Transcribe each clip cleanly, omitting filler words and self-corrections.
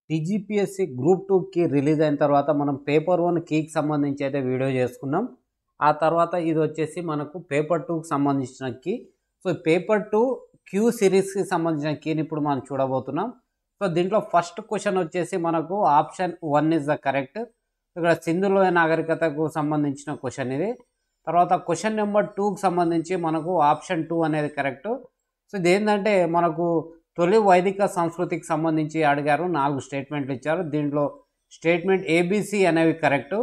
TGPSC group 2కి release అయిన తర్వాత మనం పేపర్ 1 కీకి సంబంధించి అయితే వీడియో చేసుకున్నాం. ఆ తర్వాత ఇది వచ్చేసి మనకు పేపర్ 2కి సంబంధించిన కీ. సో పేపర్ 2 క్యూ సిరీస్కి సంబంధించిన కీని ఇప్పుడు మనం చూడబోతున్నాం. సో దీంట్లో ఫస్ట్ క్వశ్చన్ వచ్చేసి మనకు ఆప్షన్ 1 ఇస్ ద కరెక్ట్. ఇక్కడ సింధు లోయ నాగరికతకు సంబంధించిన క్వశ్చన్ ఇది. తర్వాత క్వశ్చన్ నెంబర్ 2కి సంబంధించి మనకు ఆప్షన్ 2 అనేది కరెక్ట్. సో ఇదేంటంటే మనకు తొలి వైదిక సంస్కృతికి సంబంధించి అడిగారు. 4 స్టేట్మెంట్లు ఇచ్చారు. దీంట్లో స్టేట్మెంట్ ఏబిసి అనేవి కరెక్ట్.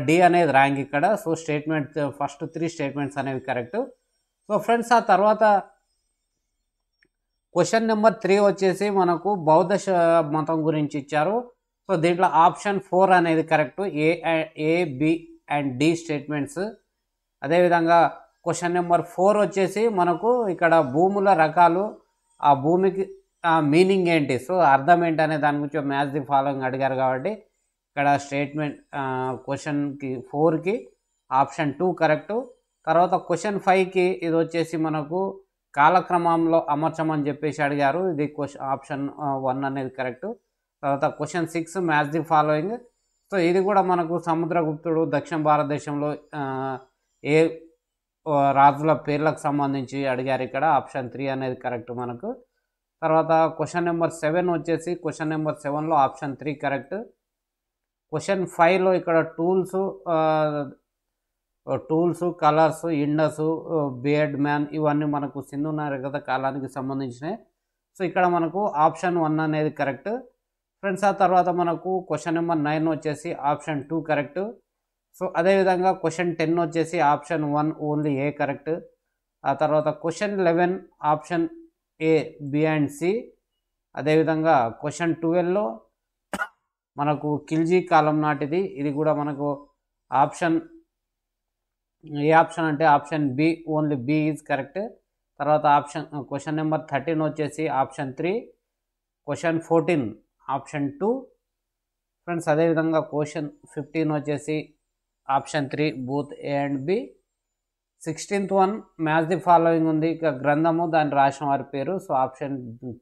డి అనేది రాంగ్ ఇక్కడ. సో స్టేట్మెంట్ ఫస్ట్ 3 స్టేట్మెంట్స్ అనేవి కరెక్ట్. సో ఫ్రెండ్స్ ఆ తర్వాత క్వశ్చన్ నెంబర్ 3 వచ్చేసి మనకు బౌద్ధ మతం గురించి ఇచ్చారు. సో దీంట్లో ఆప్షన్ 4 అనేది correct. A B and D statements. అదేవిధంగా క్వశ్చన్ నెంబర్ 4 వచ్చేసి మనకు ఇక్కడ భూముల రకాలు, ఆ భూమికి మీనింగ్ ఏంటి, సో అర్థం ఏంటి అనే దాని గురించి మ్యాచ్ ది ఫాలోయింగ్ అడిగారు. కాబట్టి ఇక్కడ స్టేట్మెంట్ క్వశ్చన్కి 4కి ఆప్షన్ 2 కరెక్టు. తర్వాత క్వశ్చన్ 5కి ఇది వచ్చేసి మనకు కాలక్రమంలో అమర్చమని చెప్పేసి అడిగారు. ఇది ఆప్షన్ 1 అనేది కరెక్టు. తర్వాత question 6 match the following. So ఇది కూడా మనకు సముద్రగుప్తుడు దక్షిణ భారతదేశంలో ఏ రాజుల పేర్లకు సంబంధించి అడిగారు. ఇక్కడ ఆప్షన్ 3 అనేది కరెక్ట్ మనకు. తర్వాత క్వశ్చన్ నెంబర్ 7 వచ్చేసి క్వశ్చన్ నెంబర్ 7లో ఆప్షన్ 3 కరెక్ట్. క్వశ్చన్ 5లో ఇక్కడ tools, colours, Indus, beard man ఇవన్నీ మనకు సింధు నాగరికత కాలానికి సంబంధించినవి. సో ఇక్కడ మనకు ఆప్షన్ 1 అనేది కరెక్ట్. ఫ్రెండ్స్ ఆ తర్వాత మనకు క్వశ్చన్ నెంబర్ 9 వచ్చేసి ఆప్షన్ 2 కరెక్ట్. సో అదేవిధంగా క్వశ్చన్ 10 వచ్చేసి ఆప్షన్ 1 ఓన్లీ ఏ కరెక్ట్. ఆ తర్వాత question 11 option A, B and C. అదేవిధంగా క్వశ్చన్ 12లో మనకు ఖిల్జీ కాలం నాటిది. ఇది కూడా మనకు ఆప్షన్ ఏ ఆప్షన్ అంటే option B, only B is correct. తర్వాత క్వశ్చన్ నెంబర్ 13 వచ్చేసి ఆప్షన్ 3. Question 14 option 2. ఫ్రెండ్స్ అదేవిధంగా క్వశ్చన్ 15 వచ్చేసి option 3 both A and B. 16th one match the following ఉంది. ఇక గ్రంథము, దాన్ని రాసిన వారి పేరు. సో ఆప్షన్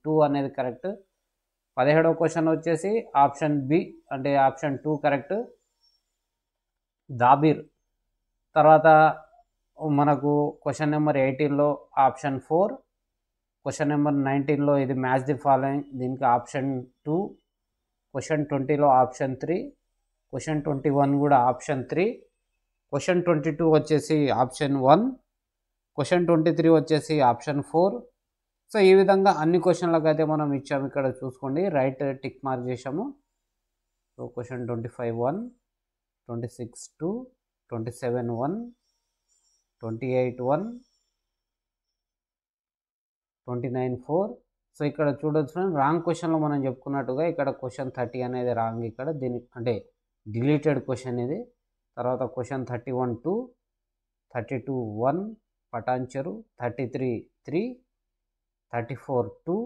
2 అనేది కరెక్ట్. 17వ క్వశ్చన్ వచ్చేసి ఆప్షన్ బి అంటే ఆప్షన్ 2 కరెక్ట్. దాబీర్. తర్వాత మనకు క్వశ్చన్ నెంబర్ 18లో ఆప్షన్ 4. క్వశ్చన్ నెంబర్ 19లో ఇది మ్యాచ్ ది ఫాలోయింగ్, దీనికి ఆప్షన్ 2. క్వశ్చన్ 20లో ఆప్షన్ 3. క్వశ్చన్ 21 కూడా ఆప్షన్ 3. క్వశ్చన్ 22 వచ్చేసి ఆప్షన్ 1. క్వశ్చన్ 23 వచ్చేసి ఆప్షన్ 4. సో ఈ విధంగా అన్ని క్వశ్చన్లకు అయితే మనం ఇచ్చాము. ఇక్కడ చూసుకోండి, రైట్ టిక్ మార్క్ చేసాము. So question 25 1, 26 2, 27 1, 28 1, 29 4. సో ఇక్కడ చూడొచ్చు రాంగ్ క్వశ్చన్లో మనం చెప్పుకున్నట్టుగా ఇక్కడ క్వశ్చన్ 30 అనేది రాంగ్. ఇక్కడ దీనికి అంటే డిలీటెడ్ క్వశ్చన్ ఇది. తర్వాత క్వశ్చన్ 31 2, 32 1 పటాన్చెరు, 33 3, 34 2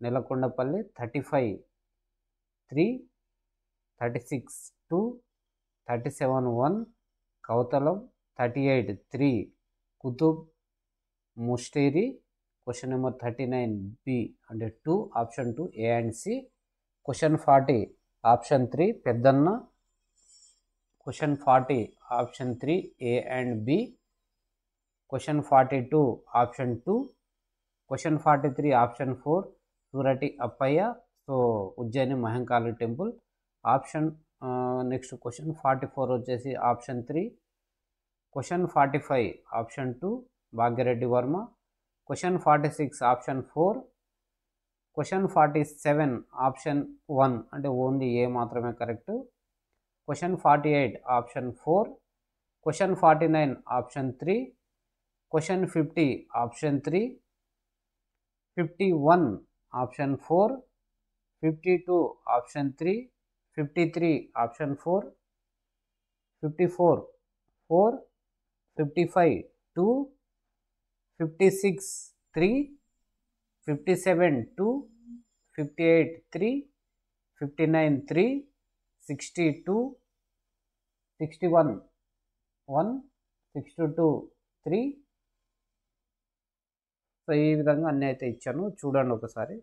నెలకొండపల్లి, 35 3, 36 2, 37 1 కౌతలం, 38 3 కుతుబ్ ముస్టేరి. క్వశ్చన్ నెంబర్ 39 బి అంటే 2 option 2 A and C. Question 40 option 3 Peddanna. Question 40 option 3 A and B. Question 42 option 2. Question 43 option 4 Surati Appayya. So Ujjaini Mahankali temple. Option next question 44 వచ్చేసి option 3. Question 45 option 2 Bhagya Reddy Varma. Question 46 option 4. Question 47 option 1 అంటే only A మాత్రమే correct. Question 48 option 4. Question 49 option 3. Question 50 option 3. 51 option 4. 52 option 3. 53 option 4. 54 4. 55 2. 56 3. 57 2. 58 3. 59 3. 62 61 1. 62 3. So ఈ విధంగా అన్నీ అయితే ఇచ్చాను, చూడండి ఒకసారి.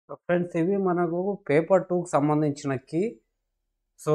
ఫ్రెండ్స్ ఇవి మనకు పేపర్ 2కి సంబంధించిన కీ. సో